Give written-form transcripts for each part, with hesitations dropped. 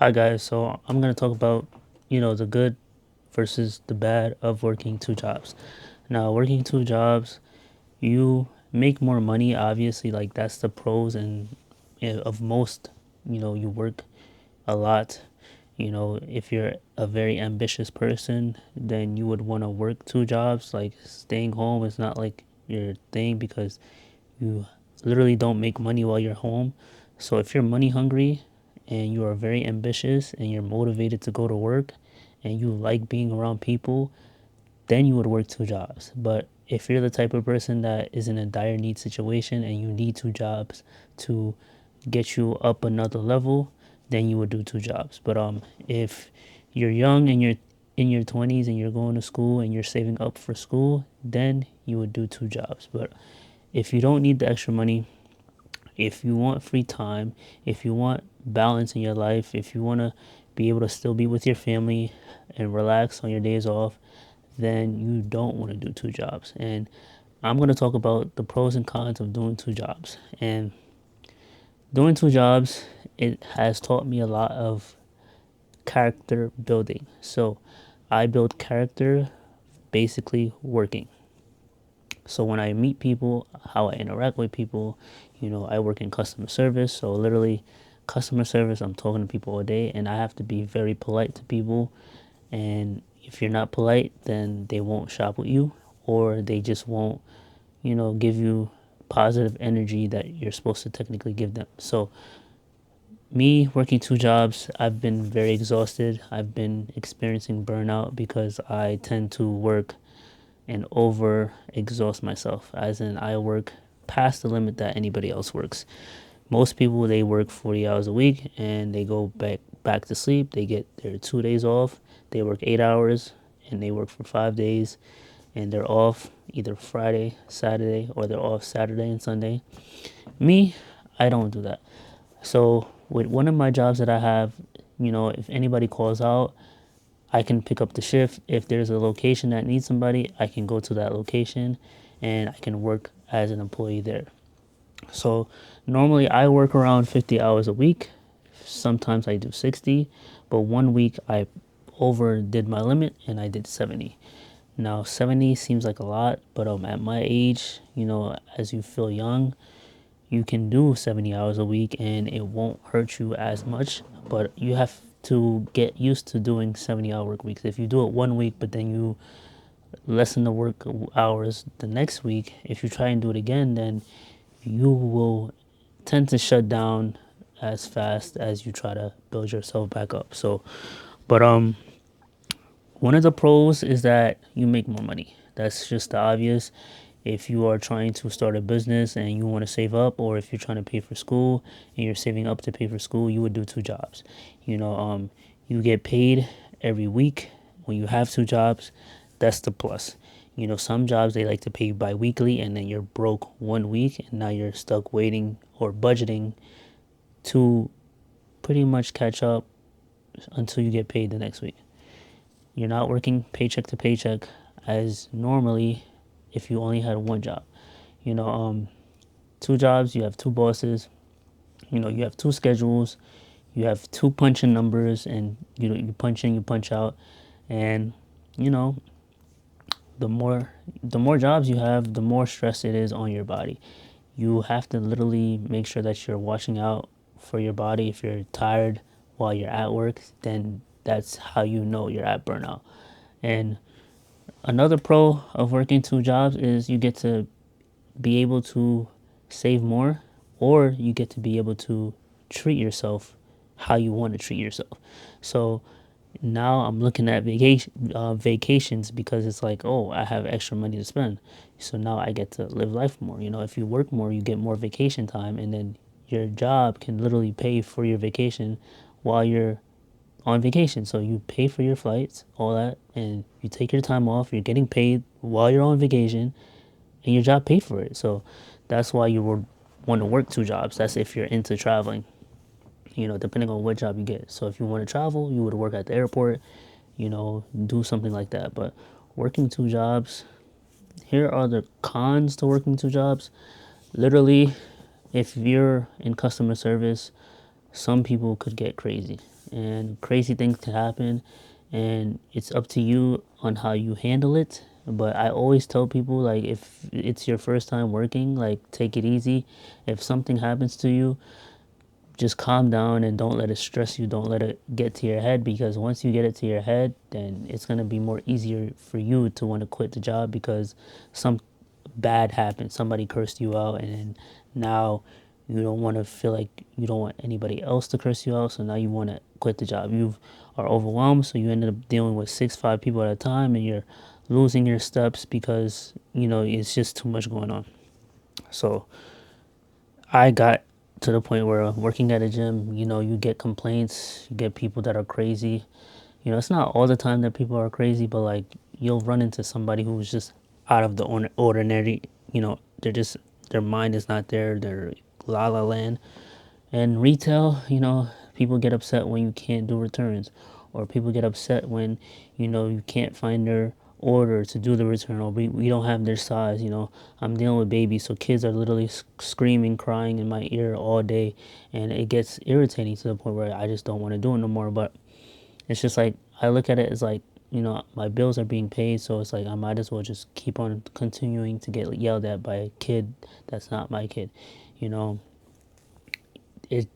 Hi guys, so I'm gonna talk about, the good versus the bad of working two jobs. Now, working two jobs, you make more money, obviously, like that's the pros and of most, you work a lot. If you're a very ambitious person, then you would want to work two jobs. Like staying home is not like your thing because you literally don't make money while you're home. So if you're money hungry and you are very ambitious and you're motivated to go to work and you like being around people, then you would work two jobs. But if you're the type of person that is in a dire need situation and you need two jobs to get you up another level, then you would do two jobs. But if you're young and you're in your 20s and you're going to school and you're saving up for school, then you would do two jobs. But if you don't need the extra money, if you want free time, if you want balance in your life, if you want to be able to still be with your family and relax on your days off, then you don't want to do two jobs. And I'm going to talk about the pros and cons of doing two jobs. And doing two jobs, it has taught me a lot of character building. So I build character basically working. So when I meet people, how I interact with people, I work in customer service. So literally, customer service, I'm talking to people all day, and I have to be very polite to people. And if you're not polite, then they won't shop with you, or they just won't, give you positive energy that you're supposed to technically give them. So me working two jobs, I've been very exhausted. I've been experiencing burnout because I tend to work and over exhaust myself, as in I work past the limit that anybody else works. Most people, they work 40 hours a week and they go back to sleep. They get their 2 days off. They work 8 hours and they work for 5 days, and they're off either Friday, Saturday, or they're off Saturday and Sunday. Me, I don't do that. So with one of my jobs that I have, if anybody calls out, I can pick up the shift. If there's a location that needs somebody, I can go to that location and I can work as an employee there. So normally I work around 50 hours a week. Sometimes I do 60, but one week I overdid my limit and I did 70. Now 70 seems like a lot, but at my age, as you feel young, you can do 70 hours a week and it won't hurt you as much, but you have to get used to doing 70-hour work weeks. If you do it one week but then you lessen the work hours the next week, if you try and do it again, then you will tend to shut down as fast as you try to build yourself back up. So, but one of the pros is that you make more money. That's just the obvious. If you are trying to start a business and you want to save up, or if you're trying to pay for school and you're saving up to pay for school, you would do two jobs. You get paid every week when you have two jobs. That's the plus. Some jobs they like to pay you bi-weekly, and then you're broke one week, and now you're stuck waiting or budgeting to pretty much catch up until you get paid the next week. You're not working paycheck to paycheck as normally if you only had one job. You know, um, Two jobs, you have two bosses, you have two schedules, you have two punching numbers, and you punch in, you punch out, and you know the more jobs you have, the more stress it is on your body. You have to literally make sure that you're watching out for your body. If you're tired while you're at work, then that's how you know you're at burnout. And another pro of working two jobs is you get to be able to save more, or you get to be able to treat yourself how you want to treat yourself. So now I'm looking at vacations because it's like, oh, I have extra money to spend. So now I get to live life more. If you work more, you get more vacation time, and then your job can literally pay for your vacation while you're on vacation. So you pay for your flights, all that, and you take your time off. You're getting paid while you're on vacation, and your job paid for it. So that's why you would want to work two jobs. That's if you're into traveling, depending on what job you get. So if you want to travel, you would work at the airport, do something like that. But working two jobs, here are the cons to working two jobs. Literally, if you're in customer service, some people could get crazy. and crazy things can happen, and it's up to you on how you handle it. But I always tell people, like, if it's your first time working, like, take it easy. If something happens to you, just calm down and don't let it stress you. Don't let it get to your head, because once you get it to your head, then it's going to be more easier for you to want to quit the job, because some bad happened. Somebody cursed you out, and then now you don't want to feel like you don't want anybody else to curse you out. So now you want to quit the job. You are overwhelmed, so you ended up dealing with 5 people at a time, and you're losing your steps because it's just too much going on. So I got to the point where working at a gym, you get complaints, you get people that are crazy. It's not all the time that people are crazy, but like you'll run into somebody who's just out of the ordinary. They're just, their mind is not there. They're la la land. And retail, people get upset when you can't do returns, or people get upset when, you can't find their order to do the return, or we don't have their size. I'm dealing with babies, so kids are literally screaming, crying in my ear all day, and it gets irritating to the point where I just don't want to do it no more. But it's just like, I look at it as like, my bills are being paid, so it's like I might as well just keep on continuing to get yelled at by a kid that's not my kid. You know,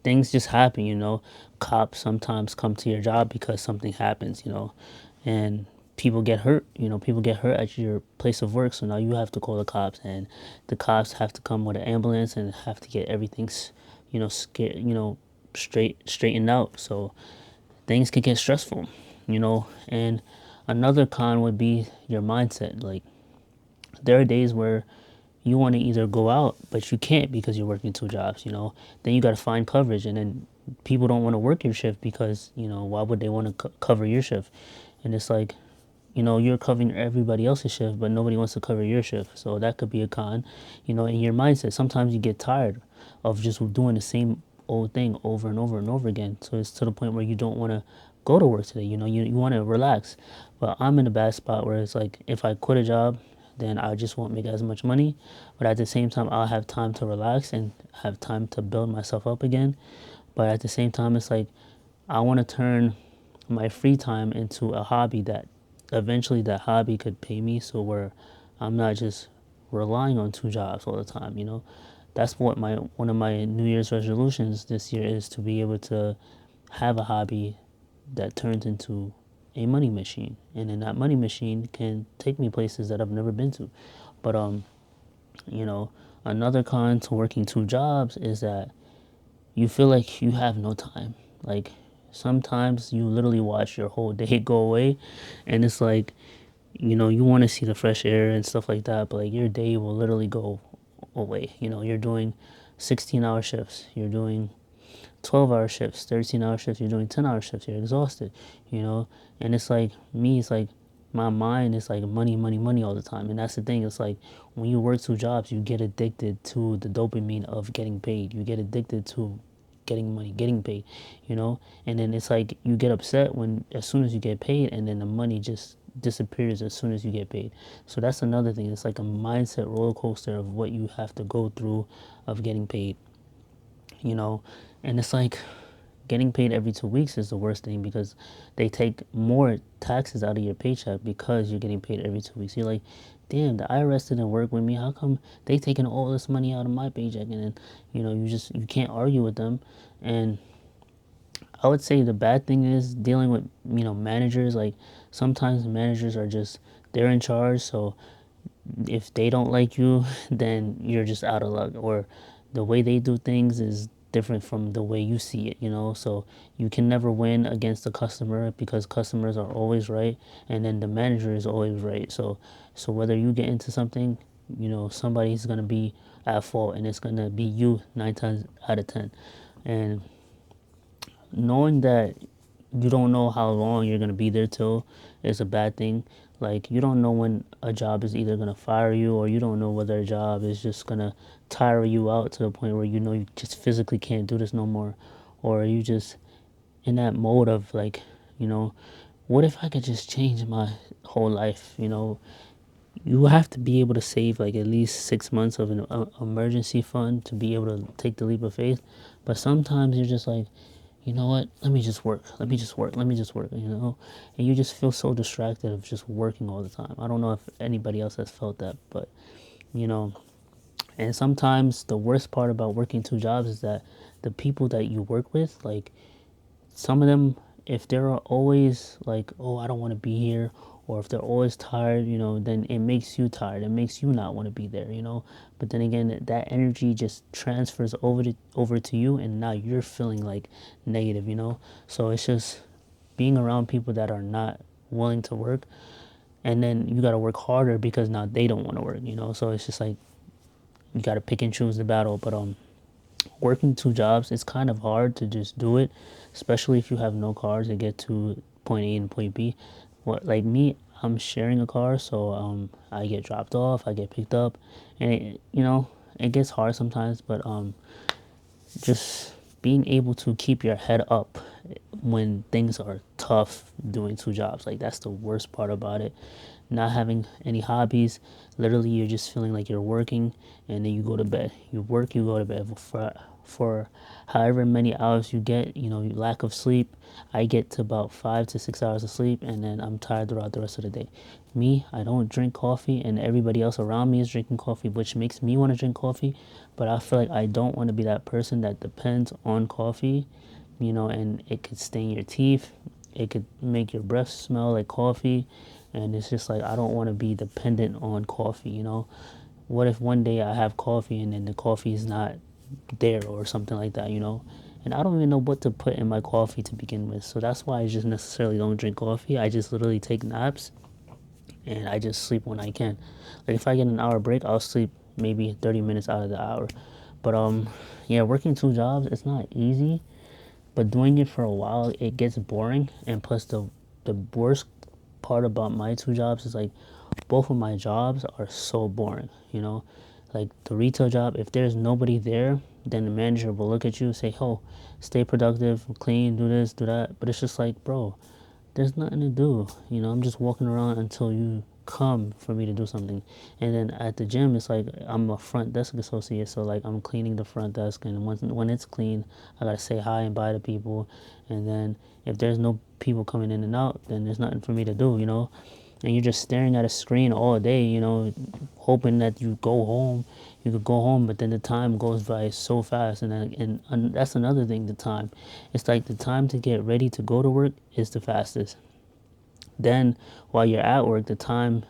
things just happen. Cops sometimes come to your job because something happens. And people get hurt. People get hurt at your place of work, so now you have to call the cops, and the cops have to come with an ambulance and have to get everything, scared, straightened out. So things can get stressful. And another con would be your mindset. Like, there are days where you want to either go out, but you can't because you're working 2 jobs. Then you got to find coverage, and then people don't want to work your shift because why would they want to cover your shift? And it's like, you're covering everybody else's shift, but nobody wants to cover your shift. So that could be a con. In your mindset, sometimes you get tired of just doing the same old thing over and over and over again. So it's to the point where you don't want to go to work today. You want to relax. But I'm in a bad spot where it's like, if I quit a job, then I just won't make as much money. But at the same time, I'll have time to relax and have time to build myself up again. But at the same time, it's like, I want to turn my free time into a hobby that eventually that hobby could pay me, so where I'm not just relying on 2 jobs all the time. That's what my one of my New Year's resolutions this year is, to be able to have a hobby that turns into a money machine, and then that money machine can take me places that I've never been to. But you know another con to working 2 jobs is that you feel like you have no time. Like, sometimes you literally watch your whole day go away, and it's like, you want to see the fresh air and stuff like that, but like your day will literally go away. You're doing 16-hour shifts, you're doing 12-hour shifts, 13-hour shifts, you're doing 10-hour shifts, you're exhausted, and it's like, me, it's like my mind is like money, money, money all the time. And that's the thing, it's like, when you work 2 jobs, you get addicted to the dopamine of getting paid. You get addicted to getting money, getting paid, and then it's like you get upset when, as soon as you get paid, and then the money just disappears as soon as you get paid. So that's another thing. It's like a mindset roller coaster of what you have to go through of getting paid, you know, and it's like, getting paid every 2 weeks is the worst thing, because they take more taxes out of your paycheck because you're getting paid every 2 weeks. You're like, damn, the IRS didn't work with me. How come they taking all this money out of my paycheck? And then, you can't argue with them. And I would say the bad thing is dealing with, managers. Like, sometimes managers are just, they're in charge. So if they don't like you, then you're just out of luck. Or the way they do things is different from the way you see it, So you can never win against the customer, because customers are always right, and then the manager is always right. So whether you get into something, somebody's gonna be at fault, and it's gonna be you 9 times out of 10. And knowing that you don't know how long you're gonna be there till is a bad thing. Like, you don't know when a job is either gonna fire you, or you don't know whether a job is just gonna tire you out to the point where you just physically can't do this no more, or you just in that mode of like, you know, what if I could just change my whole life? You have to be able to save like at least 6 months of an emergency fund to be able to take the leap of faith. But sometimes you're just like, you know what, let me just work, let me just work, let me just work, you know, and you just feel so distracted of just working all the time. I don't know if anybody else has felt that, but you know, and sometimes the worst part about working two jobs is that the people that you work with, like some of them, if they're always like, oh, I don't want to be here, or if they're always tired, you know, then it makes you tired. It makes you not want to be there, you know. But then again, that energy just transfers over to you, and now you're feeling like negative, you know. So it's just being around people that are not willing to work, and then you got to work harder because now they don't want to work, you know. So it's just like you got to pick and choose the battle. But working two jobs, it's kind of hard to just do it, especially if you have no car to get to point A and point B. What, like me, I'm sharing a car, so I get dropped off, I get picked up, and you know, it gets hard sometimes. But just being able to keep your head up when things are tough doing two jobs, like that's the worst part about it. Not having any hobbies, literally you're just feeling like you're working, and then you go to bed, you work, you go to bed for however many hours you get, you know, lack of sleep. I get to about 5 to 6 hours of sleep, and then I'm tired throughout the rest of the day. Me, I don't drink coffee, and everybody else around me is drinking coffee, which makes me want to drink coffee. But I feel like I don't want to be that person that depends on coffee, you know, and it could stain your teeth, it could make your breath smell like coffee, and it's just like I don't want to be dependent on coffee, you know. What if one day I have coffee and then the coffee is not there or something like that, you know? And I don't even know what to put in my coffee to begin with. So that's why I just necessarily don't drink coffee. I just literally take naps and I just sleep when I can. Like if I get an hour break, I'll sleep maybe 30 minutes out of the hour. But yeah, working two jobs, it's not easy, but doing it for a while, it gets boring. And plus the worst part about my two jobs is like both of my jobs are so boring, you know. Like the retail job, if there's nobody there, then the manager will look at you and say, oh, stay productive, clean, do this, do that. But it's just like, bro, there's nothing to do, you know. I'm just walking around until you come for me to do something. And then at the gym, it's like I'm a front desk associate, so like I'm cleaning the front desk, and when it's clean, I gotta say hi and bye to people. And then if there's no people coming in and out, then there's nothing for me to do, you know. And you're just staring at a screen all day, you know, hoping that you go home. You could go home, but then the time goes by so fast, and that's another thing. The time, it's like the time to get ready to go to work is the fastest. Then while you're at work, the time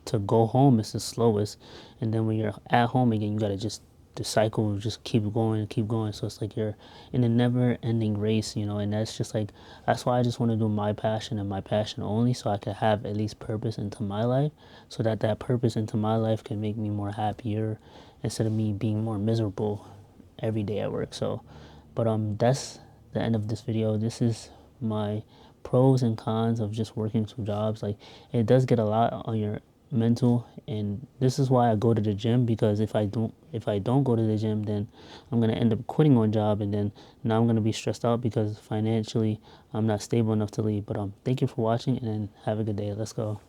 to go home is the slowest, and then when you're at home again, you gotta just the cycle just keep going and keep going. So it's like you're in a never-ending race, you know. And that's just like that's why I just want to do my passion and my passion only, so I can have at least purpose into my life, so that that purpose into my life can make me more happier instead of me being more miserable every day at work. So, but that's the end of this video. This is my pros and cons of just working two jobs. Like it does get a lot on your mental, and this is why I go to the gym, because if I don't go to the gym, then I'm gonna end up quitting one job, and then now I'm gonna be stressed out because financially I'm not stable enough to leave. But thank you for watching, and then have a good day. Let's go.